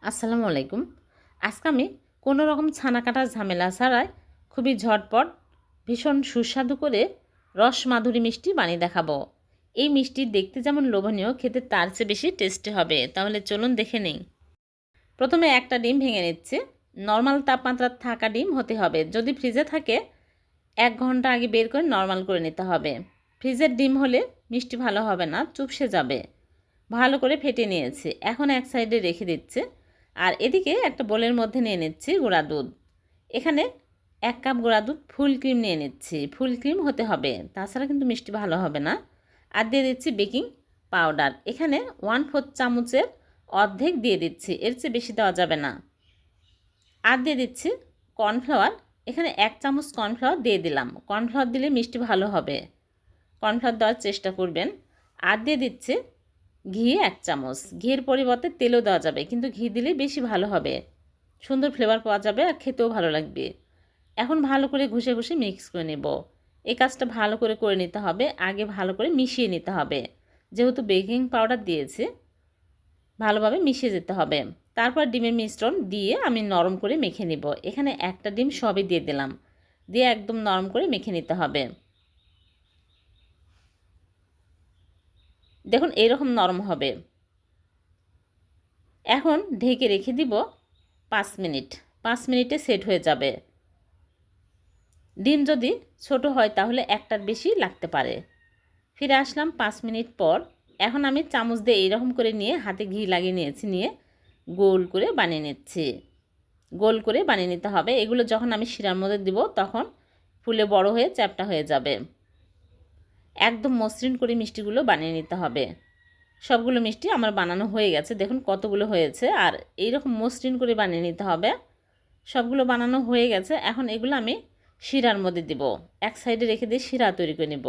আসসালামু আলাইকুম। আজকে আমি কোনো রকম ছানা কাটার ঝামেলা ছাড়াই খুবই ঝটপট ভীষণ সুস্বাদু করে রসমাধুরী মিষ্টি বানিয়ে দেখাবো। এই মিষ্টি দেখতে যেমন লোভনীয়, খেতে তার চেয়ে বেশি টেস্টি হবে। তাহলে চলুন দেখে নিই। প্রথমে একটা ডিম ভেঙে নিচ্ছি। নর্মাল তাপমাত্রা থাকা ডিম হতে হবে। যদি ফ্রিজে থাকে 1 ঘন্টা আগে বের করে নর্মাল করে নিতে হবে। ফ্রিজের ডিম হলে মিষ্টি ভালো হবে না, চুপসে যাবে। ভালো করে ফেটে নিয়েছি। এখন এক সাইডে রেখে দিচ্ছি। আর এদিকে একটা বোলের মধ্যে নিয়ে নিচ্ছি গুঁড়া দুধ। এখানে 1 কাপ গুঁড়া দুধ, ফুল ক্রিম নিয়ে নিচ্ছি। ফুল ক্রিম হতে হবে, তাছাড়া কিন্তু মিষ্টি ভালো হবে না। আর দিয়ে দিচ্ছি বেকিং পাউডার। এখানে 1/4 চামচের অর্ধেক দিয়ে দিচ্ছি, এর চেয়ে বেশি দেওয়া যাবে না। আর দিয়ে দিচ্ছি কর্নফ্লাওয়ার। এখানে 1 চামচ কর্নফ্লাওয়ার দিয়ে দিলাম। কর্নফ্লাওয়ার দিলে মিষ্টি ভালো হবে, কর্নফ্লাওয়ার দেওয়ার চেষ্টা করবেন। আর দিয়ে দিচ্ছি ঘি 1 চামচ। ঘিয়ের পরিবর্তে তেলও দেওয়া যাবে, কিন্তু ঘি দিলে বেশি ভালো হবে, সুন্দর ফ্লেভার পাওয়া যাবে আর খেতেও ভালো লাগবে। এখন ভালো করে ঘষে ঘষে মিক্স করে নেব। এই কাজটা ভালো করে করে নিতে হবে। আগে ভালো করে মিশিয়ে নিতে হবে, যেহেতু বেকিং পাউডার দিয়েছি ভালোভাবে মিশিয়ে যেতে হবে। তারপর ডিমের মিশ্রণ দিয়ে আমি নরম করে মেখে নিব। এখানে একটা ডিম সবই দিয়ে দিলাম, দিয়ে একদম নরম করে মেখে নিতে হবে। দেখুন এইরকম নরম হবে। এখন ঢেকে রেখে দিব 5 মিনিট। 5 মিনিটে সেট হয়ে যাবে। ডিম যদি ছোট হয় তাহলে একটার বেশি লাগতে পারে। ফিরে আসলাম 5 মিনিট পর। এখন আমি চামচ দিয়ে এইরকম করে নিয়ে হাতে ঘি লাগিয়ে নিয়েছি, নিয়ে গোল করে বানিয়ে নিচ্ছি। গোল করে বানিয়ে নিতে হবে। এগুলো যখন আমি শিরার মধ্যে দিব তখন ফুলে বড় হয়ে চ্যাপ্টা হয়ে যাবে। একদম মসৃণ করে মিষ্টিগুলো বানিয়ে নিতে হবে। সবগুলো মিষ্টি আমার বানানো হয়ে গেছে, দেখুন কতগুলো হয়েছে। আর এইরকম মসৃণ করে বানিয়ে নিতে হবে। সবগুলো বানানো হয়ে গেছে। এখন এগুলো আমি শিরার মধ্যে দিব। এক সাইডে রেখে দিয়ে শিরা তৈরি করে নেব।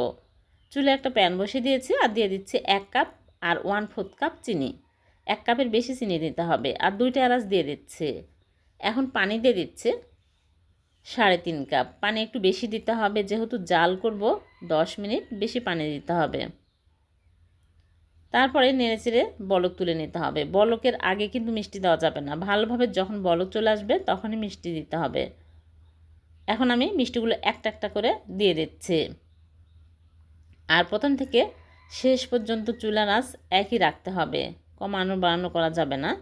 চুলে একটা প্যান বসিয়ে দিয়েছি আর দিয়ে দিচ্ছি 1 কাপ আর 1/4 কাপ চিনি। 1 কাপের বেশি চিনি দিতে হবে। আর 2টা এলাচ দিয়ে দিচ্ছি। এখন পানি দিয়ে দিচ্ছি 3.5 কাপ। পানি একটু বেশি দিতে হবে, যেহেতু জাল করব 10 মিনিট, বেশি পানি দিতে হবে। তারপরে নেড়েচেড়ে বলক তুলে নিতে হবে। বলকের আগে কিন্তু মিষ্টি দেওয়া যাবে না, ভালোভাবে যখন বলক চলে আসবে তখনই মিষ্টি দিতে হবে। এখন আমি মিষ্টিগুলো একটা একটা করে দিয়ে দিচ্ছি। আর প্রথম থেকে শেষ পর্যন্ত চুলার আঁচ একই রাখতে হবে, কমানো বাড়ানো করা যাবে না।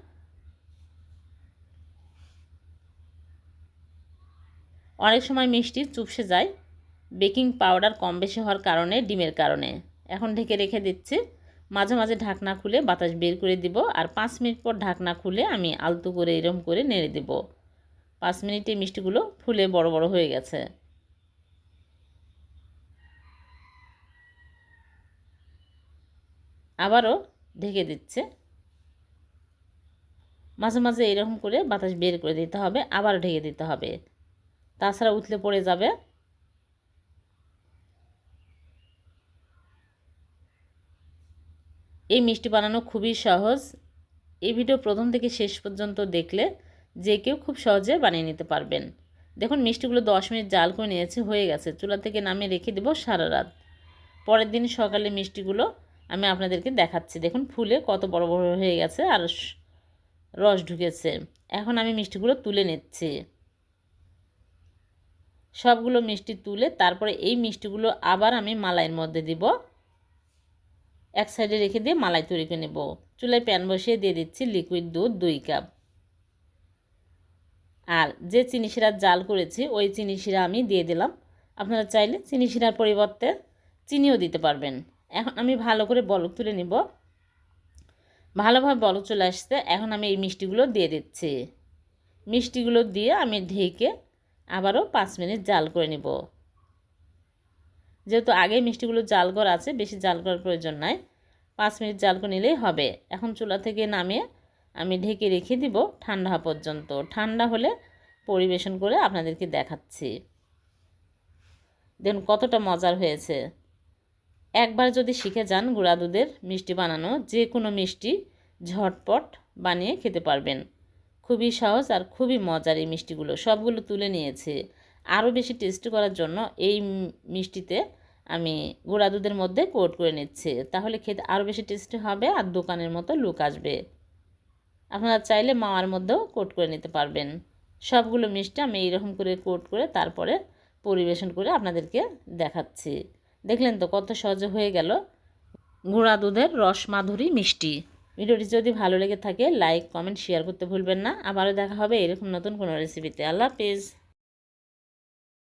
অনেক সময় মিষ্টি চুপসে যায়, বেকিং পাউডার কম বেশি হওয়ার কারণে, ডিমের কারণে। এখন ঢেকে রেখে দিচ্ছি। মাঝে মাঝে ঢাকনা খুলে বাতাস বের করে দিব। আর 5 মিনিট পর ঢাকনা খুলে আমি আলতো করে এরম করে নেড়ে দেব। 5 মিনিটে মিষ্টিগুলো ফুলে বড় বড় হয়ে গেছে। আবারও ঢেকে দিচ্ছে। মাঝে মাঝে এরকম করে বাতাস বের করে দিতে হবে, আবার ঢেকে দিতে হবে, তাছাড়া উতলে পড়ে যাবে। এই মিষ্টি বানানো খুবই সহজ। এই ভিডিও প্রথম থেকে শেষ পর্যন্ত দেখলে যে কেউ খুব সহজে বানিয়ে নিতে পারবেন। দেখুন মিষ্টিগুলো 10 মিনিট জাল করে নিয়েছি, হয়ে গেছে। চুলা থেকে নামিয়ে রেখে দেবো সারা রাত। পরের দিন সকালে মিষ্টিগুলো আমি আপনাদেরকে দেখাচ্ছি। দেখুন ফুলে কত বড় বড় হয়ে গেছে আর রস ঢুকেছে। এখন আমি মিষ্টিগুলো তুলে নিচ্ছি। সবগুলো মিষ্টি তুলে তারপরে এই মিষ্টিগুলো আবার আমি মালাইয়ের মধ্যে দিব। এক সাইডে রেখে দিয়ে মালাই তৈরি করে নেব। চুলায় প্যান বসিয়ে দিয়ে দিচ্ছি লিকুইড দুধ 2 কাপ। আর যে চিনি শিরার জাল করেছি ওই চিনি শিরা আমি দিয়ে দিলাম। আপনারা চাইলে চিনি শিরার পরিবর্তে চিনিও দিতে পারবেন। এখন আমি ভালো করে বলক তুলে নিব। ভালোভাবে বলক চলে আসছে। এখন আমি এই মিষ্টিগুলো দিয়ে দিচ্ছি। মিষ্টিগুলো দিয়ে আমি ঢেকে আবারও 5 মিনিট জাল করে নিব। যেহেতু আগে মিষ্টিগুলো জাল করা আছে, বেশি জাল করার প্রয়োজন নাই। 5 মিনিট জাল করে নিলেই হবে। এখন চুলা থেকে নামিয়ে আমি ঢেকে রেখে দিব ঠান্ডা হওয়া পর্যন্ত। ঠান্ডা হলে পরিবেশন করে আপনাদেরকে দেখাচ্ছি। দেখুন কতটা মজার হয়েছে। একবার যদি শিখে যান গুঁড়া দুধের মিষ্টি বানানো, যে কোনো মিষ্টি ঝটপট বানিয়ে খেতে পারবেন। খুবই সহজ আর খুবই মজার এই মিষ্টিগুলো। সবগুলো তুলে নিয়েছে। আরও বেশি টেস্টি করার জন্য এই মিষ্টিতে আমি গুঁড়া দুধের মধ্যে কোট করে নিচ্ছি, তাহলে খেতে আরও বেশি টেস্টি হবে আর দোকানের মতো লুক আসবে। আপনারা চাইলে মাওয়ার মধ্যেও কোট করে নিতে পারবেন। সবগুলো মিষ্টি আমি এইরকম করে কোট করে তারপরে পরিবেশন করে আপনাদেরকে দেখাচ্ছি। দেখলেন তো কত সহজে হয়ে গেল গুঁড়া দুধের রসমাধুরী মিষ্টি। ভিডিওটি যদি ভালো লেগে থাকে লাইক, কমেন্ট, শেয়ার করতে ভুলবেন না। আবারও দেখা হবে এরকম নতুন কোনো রেসিপিতে। আল্লাহ হাফেজ।